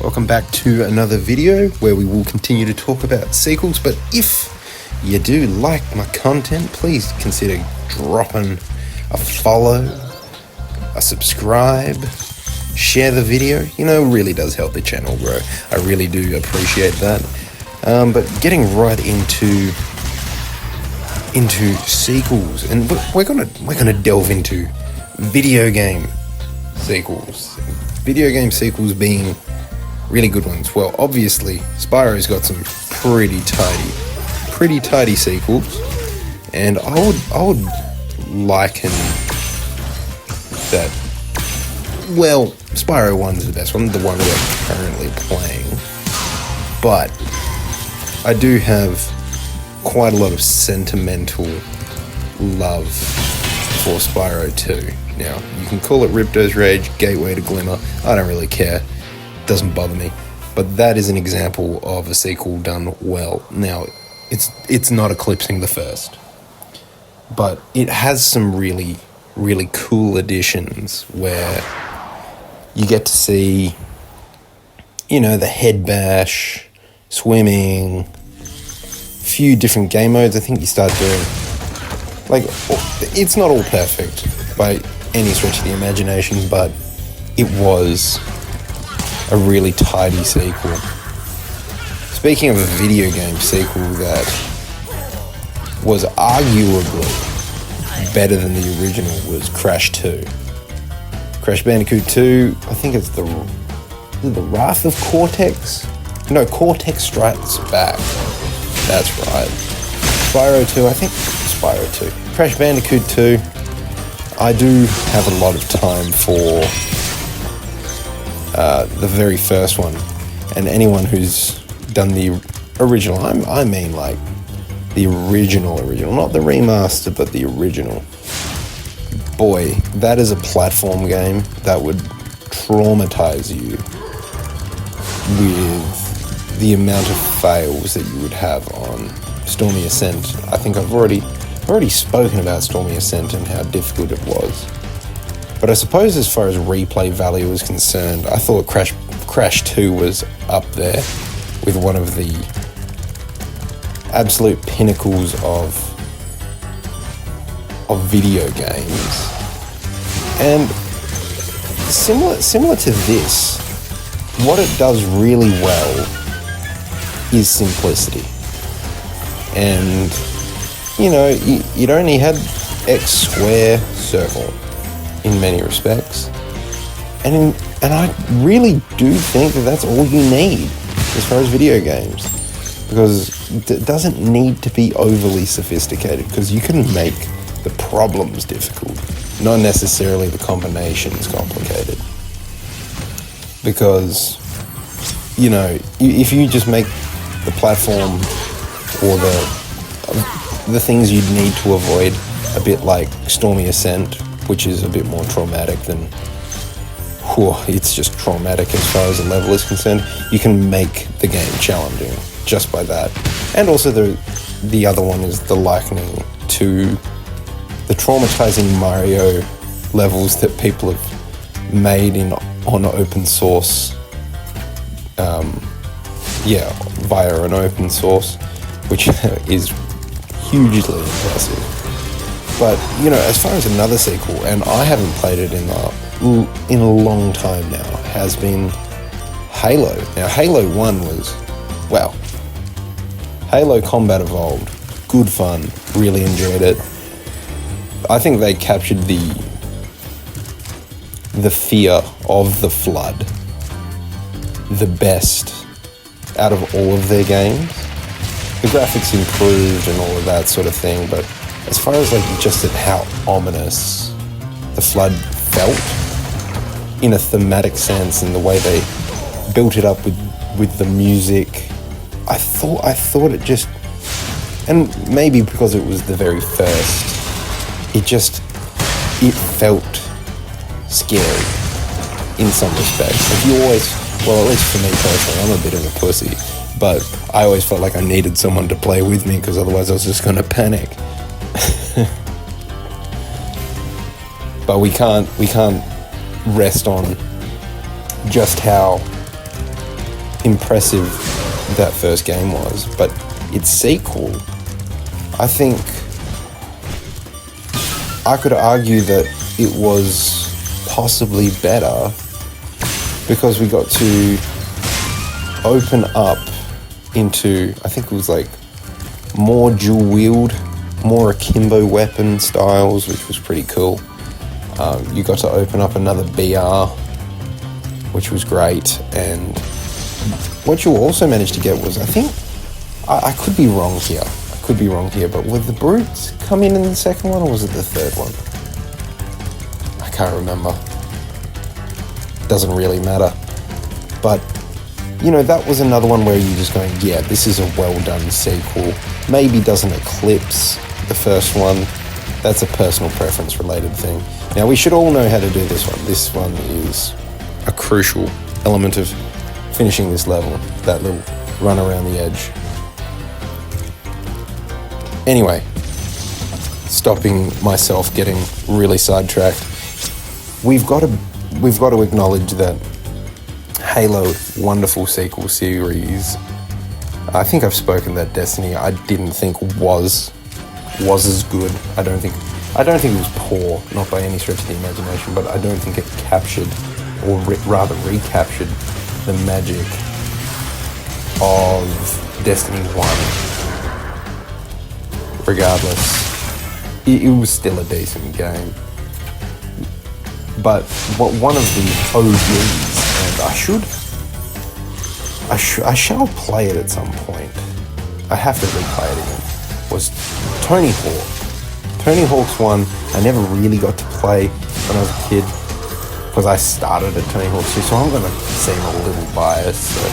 Welcome back to another video where we will continue to talk about sequels, but if you do like my content, please consider dropping a follow, a subscribe, share the video. You know, it really does help the channel grow. I really do appreciate that. But getting right into sequels, and we're gonna delve into video game sequels. Video game sequels being really good ones. Well, obviously, Spyro's got some pretty tidy sequels, and I would liken that. Well, Spyro 1's the best one, the one we're currently playing, but I do have quite a lot of sentimental love for Spyro 2. Now, you can call it Ripto's Rage, Gateway to Glimmer, I don't really care, doesn't bother me, but that is an example of a sequel done well. Now, it's not eclipsing the first, but it has some really cool additions where you get to see, you know, the head bash, swimming, few different game modes. I think you start doing, like, it's not all perfect by any stretch of the imagination, but it was a really tidy sequel. Speaking of a video game sequel that was arguably better than the original was Crash 2. Crash Bandicoot 2, I think it's the Wrath of Cortex? No, Cortex Strikes Back. That's right. Spyro 2, I think Spyro 2. Crash Bandicoot 2, I do have a lot of time for the very first one, and anyone who's done the original, I mean like the original, not the remaster, but the original. Boy, that is a platform game that would traumatize you with the amount of fails that you would have on Stormy Ascent. I think I've already spoken about Stormy Ascent and how difficult it was. But I suppose as far as replay value is concerned, I thought Crash 2 was up there with one of the absolute pinnacles of video games. And similar to this, what it does really well is simplicity. And, you know, it only had X square circle in many respects. And I really do think that that's all you need as far as video games. Because it doesn't need to be overly sophisticated, because you can make the problems difficult, not necessarily the combinations complicated. Because, you know, if you just make the platform or the things you'd need to avoid a bit like Stormy Ascent, which is a bit more traumatic than, it's just traumatic as far as the level is concerned, you can make the game challenging just by that. And also the other one is the likening to the traumatizing Mario levels that people have made on open source, via an open source, which is hugely impressive. But, you know, as far as another sequel, and I haven't played it in a long time now, has been Halo. Now, Halo 1 was, well, Halo Combat Evolved, good fun, really enjoyed it. I think they captured the fear of the flood the best out of all of their games. The graphics improved and all of that sort of thing, but as far as like just at how ominous the flood felt in a thematic sense and the way they built it up with the music, I thought it just, and maybe because it was the very first, it felt scary in some respects. Like you always, well, at least for me personally, I'm a bit of a pussy, but I always felt like I needed someone to play with me, because otherwise I was just going to panic. But we can't rest on just how impressive that first game was, but its sequel, I think I could argue that it was possibly better because we got to open up into, I think it was like more dual wield, more akimbo weapon styles, which was pretty cool. You got to open up another BR, which was great, and what you also managed to get was, I think, I could be wrong here, but would the brutes come in the second one, or was it the third one? I can't remember. Doesn't really matter. But, you know, that was another one where you're just going, yeah, this is a well-done sequel. Maybe doesn't eclipse the first one. That's a personal preference related thing. Now, we should all know how to do this one. This one is a crucial element of finishing this level, that little run around the edge. Anyway, stopping myself getting really sidetracked, we've got to acknowledge that Halo, wonderful sequel series. I think I've spoken that Destiny I didn't think was as good. I don't think it was poor, not by any stretch of the imagination, but I don't think it captured, or rather recaptured, the magic of Destiny 1. Regardless, it was still a decent game. But one of the OGs, and I shall play it at some point, I have to replay it again, was Tony Hawk. Tony Hawk's one I never really got to play when I was a kid, because I started at Tony Hawk 2, so I'm going to seem a little biased. So.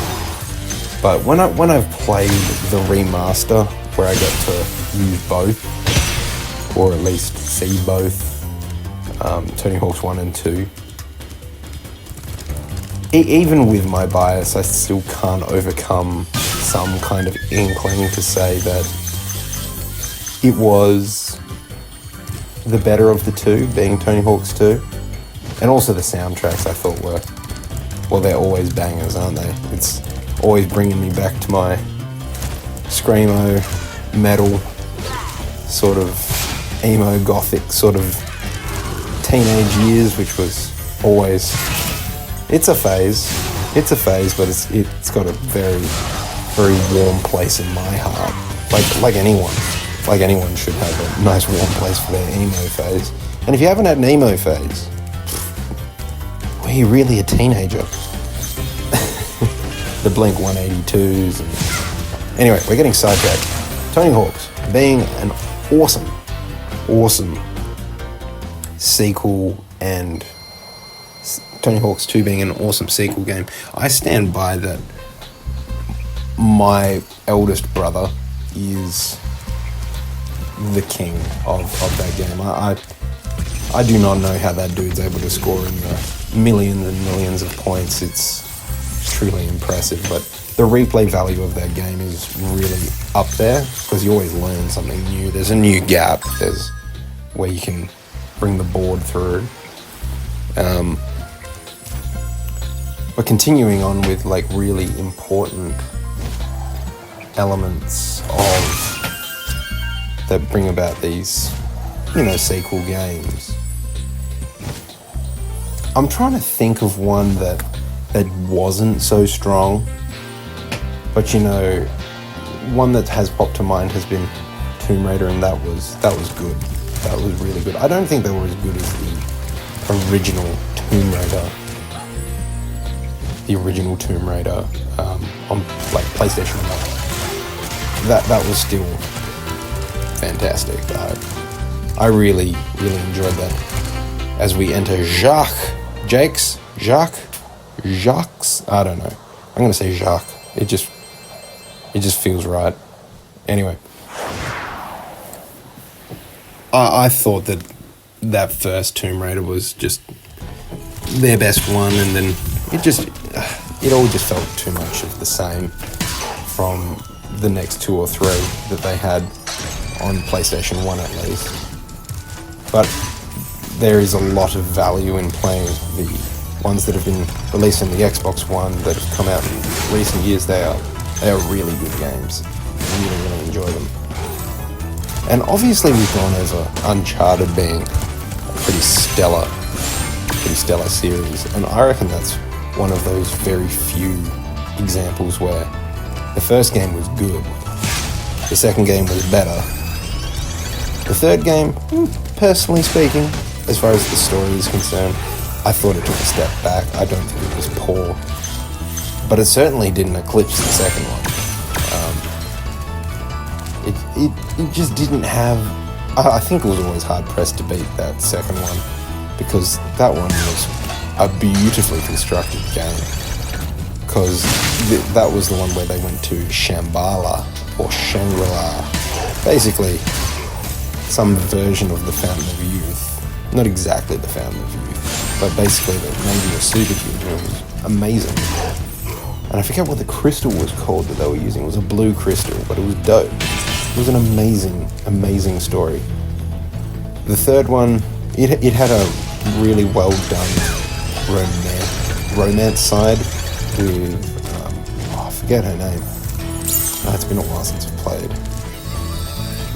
But when I've played the remaster, where I get to use both, or at least see both, Tony Hawk's 1 and 2, even with my bias, I still can't overcome some kind of inkling to say that it was the better of the two, being Tony Hawk's 2. And also the soundtracks I thought were, well, they're always bangers, aren't they? It's always bringing me back to my screamo, metal, sort of emo, gothic sort of teenage years, which was always, it's a phase, but it's got a very, very warm place in my heart. Like anyone should have a nice warm place for their emo phase. And if you haven't had an emo phase, were you really a teenager? The Blink 182s. And anyway, we're getting sidetracked. Tony Hawk's being an awesome sequel, and Tony Hawk's 2 being an awesome sequel game. I stand by that. My eldest brother is the king of that game. I do not know how that dude's able to score in the millions and millions of points. It's truly impressive, but the replay value of that game is really up there, because you always learn something new. There's a new gap, there's where you can bring the board through. But continuing on with like really important elements of that bring about these, you know, sequel games. I'm trying to think of one that wasn't so strong, but you know, one that has popped to mind has been Tomb Raider, and that was good. That was really good. I don't think they were as good as the original Tomb Raider. The original Tomb Raider on like PlayStation 1. That was still fantastic. I really enjoyed that. As we enter Jacques, I don't know. I'm gonna say Jacques. It just feels right. Anyway, I thought that first Tomb Raider was just their best one, and then it all just felt too much of the same from the next 2 or 3 that they had on PlayStation 1 at least. But there is a lot of value in playing the ones that have been released on the Xbox One that have come out recent years, they are really good games. Really enjoy them. And obviously we've gone over Uncharted being a pretty stellar series, and I reckon that's one of those very few examples where the first game was good, the second game was better, the third game, personally speaking, as far as the story is concerned, I thought it took a step back. I don't think it was poor, but it certainly didn't eclipse the second one. It just didn't have... I think it was always hard pressed to beat that second one, because that one was a beautifully constructed game. Because that was the one where they went to Shambhala, or Shangri-La. Basically, some version of the Fountain of Youth. Not exactly the Fountain of Youth, but basically maybe a superhuman. It was amazing. And I forget what the crystal was called that they were using. It was a blue crystal, but it was dope. It was an amazing story. The third one, it had a really well done romance side with, I forget her name. It's been a while since I've played.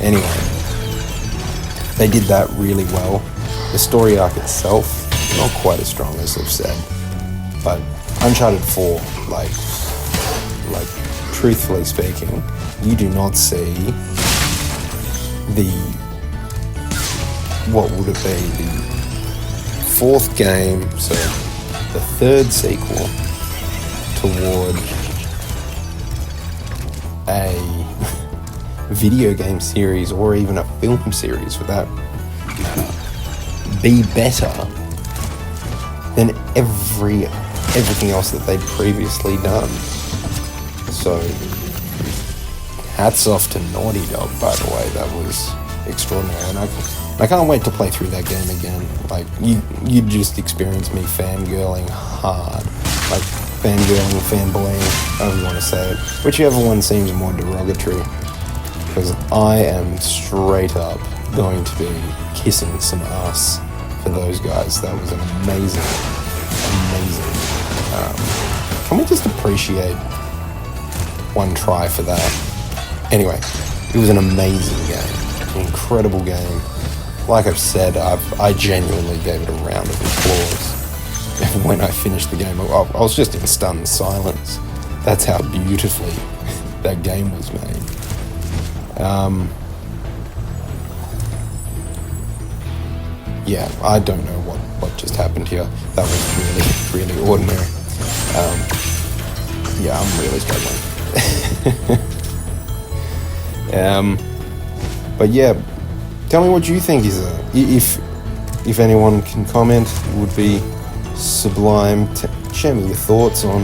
Anyway, they did that really well. The story arc itself, not quite as strong as I've said, but Uncharted 4, like truthfully speaking, you do not see what would it be, the fourth game, so the third sequel toward a video game series, or even a film series for that matter, be better than everything else that they'd previously done. So hats off to Naughty Dog, by the way. That was extraordinary, and I can't wait to play through that game again. Like, you just experienced me fangirling hard, like fangirling, fanboying, however you want to say it, whichever one seems more derogatory, because I am straight up going to be kissing some ass for those guys. That was an amazing. Can we just appreciate one try for that? Anyway, it was an amazing game, an incredible game. Like I've said, I genuinely gave it a round of applause when I finished the game. I was just in stunned silence. That's how beautifully that game was made. Yeah, I don't know what just happened here. That was really ordinary. Yeah, I'm really struggling. But yeah, tell me what you think is if anyone can comment, it would be sublime. Share me your thoughts on,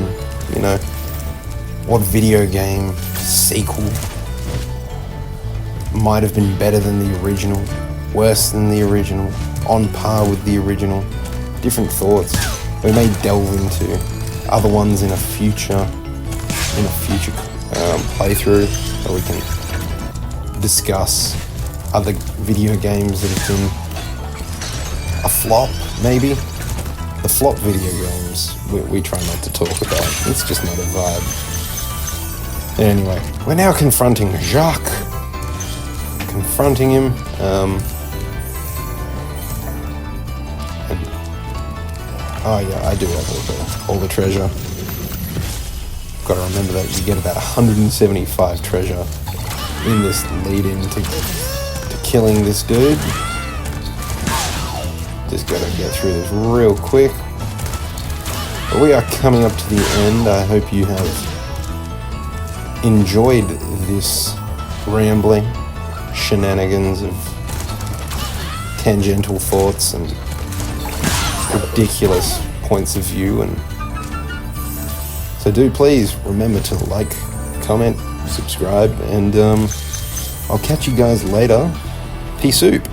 what video game sequel might have been better than the original, worse than the original, on par with the original. Different thoughts. We may delve into other ones in a future playthrough, where we can discuss other video games that have been a flop, maybe. The flop video games we try not to talk about. It's just not a vibe. Anyway, we're now confronting Jacques. Confronting him. Oh yeah, I do have all the treasure. Got to remember that you get about 175 treasure in this lead-in to killing this dude. Just got to get through this real quick. But we are coming up to the end. I hope you have enjoyed this rambling shenanigans of tangential thoughts and ridiculous points of view, and so do please remember to like, comment, subscribe, and I'll catch you guys later. Peace soup.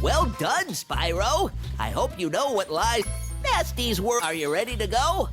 Well done, Spyro. I hope you know what lies Nasty's world. Are you ready to go?